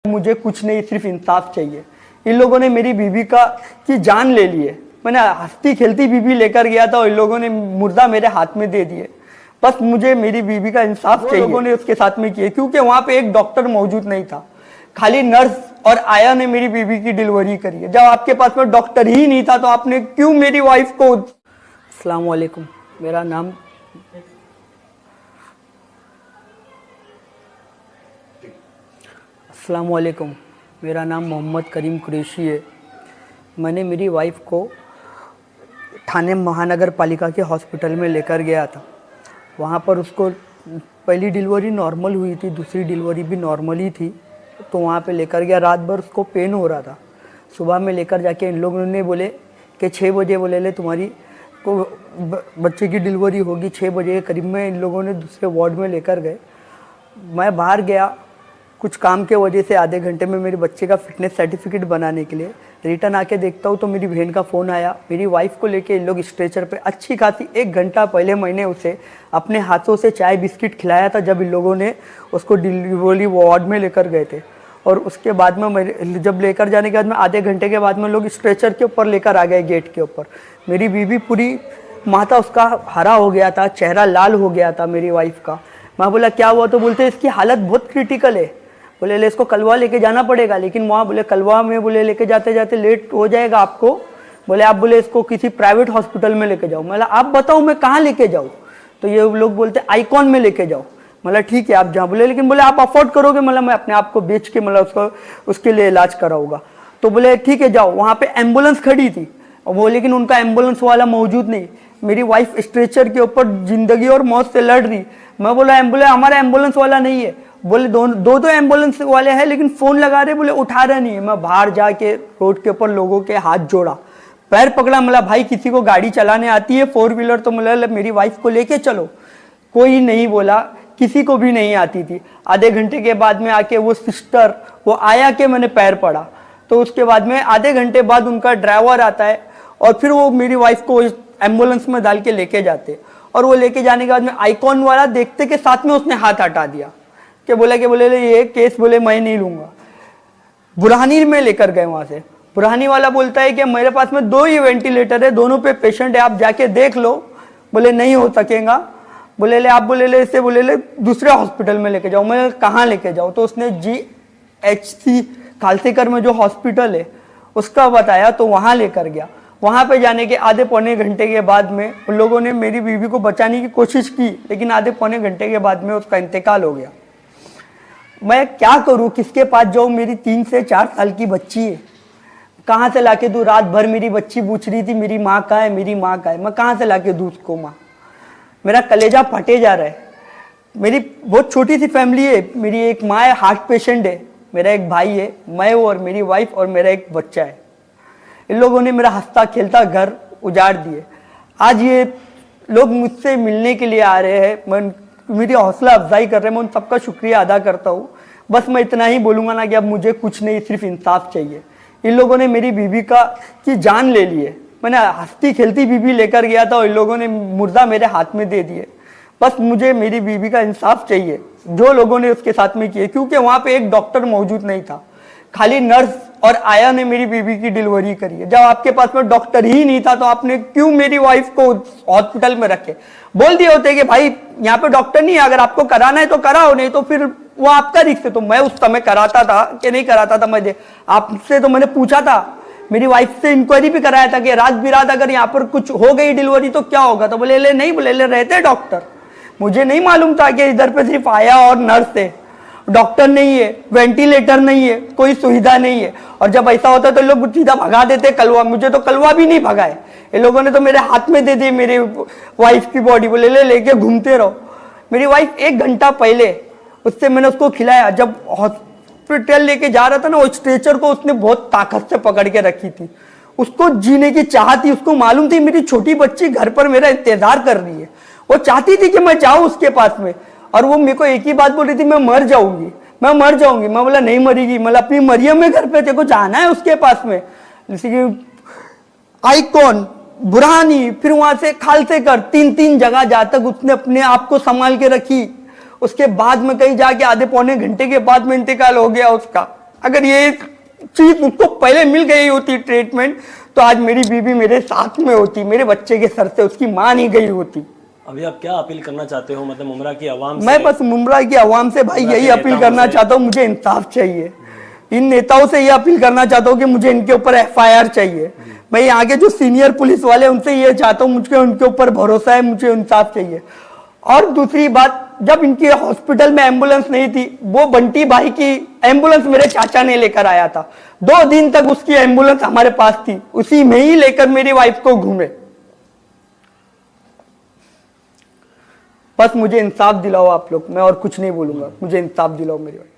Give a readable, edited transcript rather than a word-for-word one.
मुझे कुछ नहीं, सिर्फ इंसाफ चाहिए। इन लोगों ने मेरी बीवी की जान ले ली है। मैंने हंसती खेलती बीवी लेकर गया था और इन लोगों ने मुर्दा मेरे हाथ में दे दिए। बस मुझे मेरी बीवी का इंसाफ चाहिए। लोगों ने उसके साथ में किए क्योंकि वहां पे एक डॉक्टर मौजूद नहीं था, खाली नर्स और आया ने मेरी बीवी की डिलीवरी करी है। जब आपके पास में डॉक्टर ही नहीं था तो आपने क्यों मेरी वाइफ को। अस्सलाम वालेकुम, मेरा नाम अस्सलाम वालेकुम, मेरा नाम मोहम्मद करीम कुरैशी है। मैंने मेरी वाइफ को ठाणे महानगर पालिका के हॉस्पिटल में लेकर गया था। वहाँ पर उसको पहली डिलीवरी नॉर्मल हुई थी, दूसरी डिलीवरी भी नॉर्मल ही थी। तो वहाँ पे लेकर गया, रात भर उसको पेन हो रहा था। सुबह में लेकर जाके इन लोगों ने बोले कि 6 बजे बोले ले तुम्हारी को बच्चे की डिलीवरी होगी। 6 बजे के करीब में इन लोगों ने दूसरे वार्ड में लेकर गए। मैं बाहर गया कुछ काम के वजह से, आधे घंटे में मेरे बच्चे का फिटनेस सर्टिफिकेट बनाने के लिए। रिटर्न आके देखता हूँ तो मेरी बहन का फ़ोन आया। मेरी वाइफ को लेके इन लोग स्ट्रेचर पे अच्छी खासी 1 घंटा पहले मैंने उसे अपने हाथों से चाय बिस्किट खिलाया था जब इन लोगों ने उसको डिलीवरी वार्ड में लेकर गए थे। और उसके बाद में जब लेकर जाने के बाद में आधे घंटे के बाद में लोग स्ट्रेचर के ऊपर लेकर आ गए, गेट के ऊपर। मेरी बीवी पूरी माथा उसका हरा हो गया था, चेहरा लाल हो गया था मेरी वाइफ का। मैं बोला क्या हुआ, तो बोलते इसकी हालत बहुत क्रिटिकल है। बोले ले इसको कलवा लेके जाना पड़ेगा, लेकिन वहाँ बोले कलवा में बोले लेके जाते जाते लेट हो जाएगा आपको। बोले आप बोले इसको किसी प्राइवेट हॉस्पिटल में लेके जाओ। मतलब आप बताओ मैं कहाँ लेके जाऊँ, तो ये लोग बोलते आइकॉन में लेके जाओ। मतलब ठीक है आप जहाँ बोले, लेकिन बोले आप अफोर्ड करोगे, मतलब मैं अपने आप को बेच के मतलब उसको उसके लिए इलाज कराऊंगा। तो बोले ठीक है जाओ। वहाँ पे एम्बुलेंस खड़ी थी वो, लेकिन उनका एम्बुलेंस वाला मौजूद नहीं। मेरी वाइफ स्ट्रेचर के ऊपर जिंदगी और मौत से लड़ रही। मैं बोला एम्बुलेंस हमारा एम्बुलेंस वाला नहीं है। बोले दो एम्बुलेंस वाले हैं लेकिन फ़ोन लगा रहे, बोले उठा रहे नहीं है। मैं बाहर जाके रोड के ऊपर लोगों के हाथ जोड़ा, पैर पकड़ा। मतलब भाई किसी को गाड़ी चलाने आती है 4 व्हीलर, तो मतलब मेरी वाइफ को लेके चलो। कोई नहीं बोला, किसी को भी नहीं आती थी। आधे घंटे के बाद में आके वो सिस्टर वो आया कि मैंने पैर पड़ा। तो उसके बाद में आधे घंटे बाद उनका ड्राइवर आता है और फिर वो मेरी वाइफ को एम्बुलेंस में डाल के लेके जाते। और वो लेके जाने के बाद में आइकॉन वाला देखते के साथ में उसने हाथ हटा दिया कि बोले ये केस बोले मैं नहीं लूंगा। बुरहानी में लेकर गए वहां से। बुरहानी वाला बोलता है कि मेरे पास में 2 ही वेंटिलेटर है, दोनों पे पेशेंट है, आप जाके देख लो। बोले नहीं हो सकेगा। बोले ले आप बोले ले इसे बोले ले दूसरे हॉस्पिटल में लेके जाओ। मैं कहाँ लेके जाऊँ, तो उसने GHC खालसेकर में जो हॉस्पिटल है उसका बताया, तो वहाँ लेकर गया। वहाँ पे जाने के आधे पौने घंटे के बाद में उन लोगों ने मेरी बीवी को बचाने की कोशिश की, लेकिन आधे पौने घंटे के बाद में उसका इंतकाल हो गया। मैं क्या करूं, किसके पास जाऊं, मेरी 3 से 4 साल की बच्ची है, कहाँ से लाके दूं। रात भर मेरी बच्ची पूछ रही थी मेरी माँ कहाँ है, मेरी माँ कहाँ है। मैं कहाँ से लाके दूं उसको माँ। मेरा कलेजा फटे जा रहा है। मेरी बहुत छोटी सी फैमिली है। मेरी एक माँ है, हार्ट पेशेंट है, मेरा एक भाई है, मैं और मेरी वाइफ और मेरा एक बच्चा है। इन लोगों ने मेरा हंसता खेलता घर उजाड़ दिए। आज ये लोग मुझसे मिलने के लिए आ रहे हैं, मैं मेरी हौसला अफजाई कर रहे हैं, मैं उन सबका शुक्रिया अदा करता हूँ। बस मैं इतना ही बोलूँगा ना कि अब मुझे कुछ नहीं, सिर्फ इंसाफ चाहिए। इन लोगों ने मेरी बीवी की जान ले ली है। मैंने हंसती खेलती बीवी लेकर गया था और इन लोगों ने मुर्दा मेरे हाथ में दे दिए। बस मुझे मेरी बीवी का इंसाफ चाहिए जो लोगों ने उसके साथ में किए, क्योंकि वहाँ पे एक डॉक्टर मौजूद नहीं था, खाली नर्स और आया ने मेरी बीवी की डिलीवरी करी है। जब आपके पास में डॉक्टर ही नहीं था तो आपने क्यों मेरी वाइफ को हॉस्पिटल में रखे। बोल दिए होते कि भाई यहाँ पे डॉक्टर नहीं है, अगर आपको कराना है तो कराओ, नहीं तो फिर वो आपका रिस्क है। तो मैं उस समय कराता था कि नहीं कराता था, मैं आपसे तो मैंने पूछा था, मेरी वाइफ से इंक्वायरी भी कराया था कि रात बिरात अगर यहाँ पर कुछ हो गई डिलीवरी तो क्या होगा। तो बोले ले नहीं, बोले ले रहते डॉक्टर। मुझे नहीं मालूम था कि इधर पे सिर्फ आया और नर्स है, डॉक्टर नहीं है, वेंटिलेटर नहीं है, कोई सुविधा नहीं है। और जब ऐसा होता है तो लोग सीधा भगा देते कलवा। मुझे तो कलवा भी नहीं भगाए, ये लोगों ने तो मेरे हाथ में दे दी मेरी वाइफ की बॉडी। बोले ले लेके घूमते रहो। मेरी वाइफ 1 घंटा पहले उससे मैंने उसको खिलाया। जब हॉस्पिटल लेके जा रहा था ना, वो स्ट्रेचर को उसने बहुत ताकत से पकड़ के रखी थी। उसको जीने की चाह थी, उसको मालूम थी मेरी छोटी बच्ची घर पर मेरा इंतजार कर रही है। वो चाहती थी कि मैं जाऊं उसके पास में, और वो मेरे को एक ही बात बोल रही थी मैं मर जाऊंगी, मैं मर जाऊंगी। मैं बोला नहीं मरेगी, मतलब अपनी मरियम में घर पे तेरे को जाना है उसके पास में। जैसे कि आइकॉन, बुरहानी, फिर वहां से खालसेकर, 3 जगह जहाँ तक उसने अपने आप को संभाल के रखी। उसके बाद में कहीं जाके आधे पौने घंटे के बाद में इंतकाल हो गया उसका। अगर ये चीज मुझको पहले मिल गई होती ट्रीटमेंट, तो आज मेरी बीवी मेरे साथ में होती, मेरे बच्चे के सर से उसकी मां नहीं गई होती। अभी आप क्या अपील करना चाहते हो, मतलब मुमरा की आवाम से? मैं बस मुमरा की आवाम से भाई यही अपील करना चाहता हूँ, मुझे इंसाफ चाहिए। इन नेताओं से ये अपील करना चाहता हूँ कि मुझे इनके ऊपर FIR चाहिए। मैं यहाँ के जो सीनियर पुलिस वाले उनसे ये चाहता हूँ, मुझे उनके ऊपर भरोसा है, मुझे इंसाफ चाहिए। और दूसरी बात, जब इनके हॉस्पिटल में एम्बुलेंस नहीं थी, वो बंटी भाई की एम्बुलेंस मेरे चाचा ने लेकर आया था। 2 दिन तक उसकी एम्बुलेंस हमारे पास थी, उसी में ही लेकर मेरी वाइफ को घूमे। बस मुझे इंसाफ दिलाओ आप लोग, मैं और कुछ नहीं बोलूंगा, मुझे इंसाफ दिलाओ मेरी वाइफ।